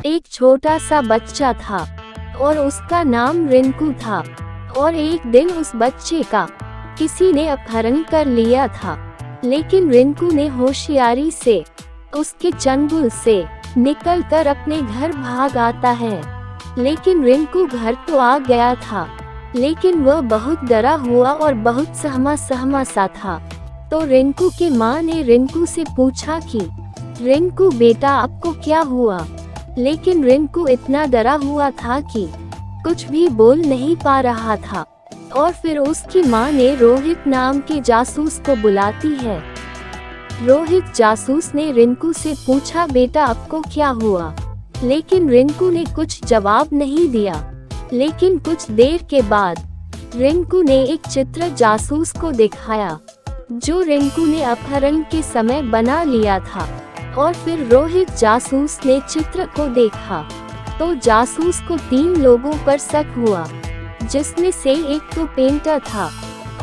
एक छोटा सा बच्चा था और उसका नाम रिंकू था। और एक दिन उस बच्चे का किसी ने अपहरण कर लिया था, लेकिन रिंकू ने होशियारी से उसके चंगुल से निकलकर अपने घर भाग आता है। लेकिन रिंकू घर तो आ गया था, लेकिन वह बहुत डरा हुआ और बहुत सहमा सहमा सा था। तो रिंकू की माँ ने रिंकू से पूछा कि रिंकू बेटा आपको क्या हुआ? लेकिन रिंकू इतना डरा हुआ था कि कुछ भी बोल नहीं पा रहा था। और फिर उसकी माँ ने रोहित नाम के जासूस को बुलाती है। रोहित जासूस ने रिंकू से पूछा बेटा आपको क्या हुआ? लेकिन रिंकू ने कुछ जवाब नहीं दिया। लेकिन कुछ देर के बाद रिंकू ने एक चित्र जासूस को दिखाया, जो रिंकू ने अपहरण के समय बना लिया था। और फिर रोहित जासूस ने चित्र को देखा तो जासूस को 3 लोगों पर शक हुआ, जिसमें से एक तो पेंटर था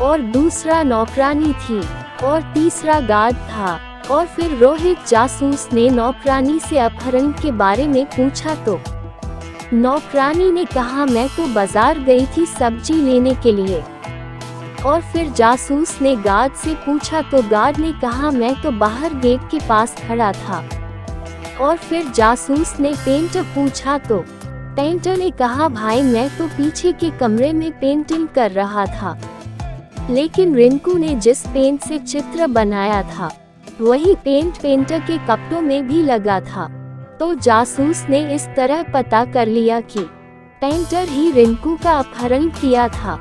और दूसरा नौकरानी थी और तीसरा गार्ड था। और फिर रोहित जासूस ने नौकरानी से अपहरण के बारे में पूछा तो नौकरानी ने कहा मैं तो बाजार गई थी सब्जी लेने के लिए। और फिर जासूस ने गार्ड से पूछा तो गार्ड ने कहा मैं तो बाहर गेट के पास खड़ा था। और फिर जासूस ने पेंटर पूछा तो पेंटर ने कहा भाई मैं तो पीछे के कमरे में पेंटिंग कर रहा था। लेकिन रिंकू ने जिस पेंट से चित्र बनाया था वही पेंट पेंटर के कपड़ों में भी लगा था। तो जासूस ने इस तरह पता कर लिया कि पेंटर ही रिंकू का अपहरण किया था।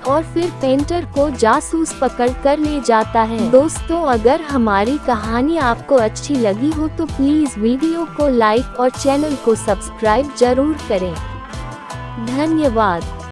और फिर पेंटर को जासूस पकड़ कर ले जाता है। दोस्तों, अगर हमारी कहानी आपको अच्छी लगी हो तो प्लीज वीडियो को लाइक और चैनल को सब्सक्राइब जरूर करें। धन्यवाद।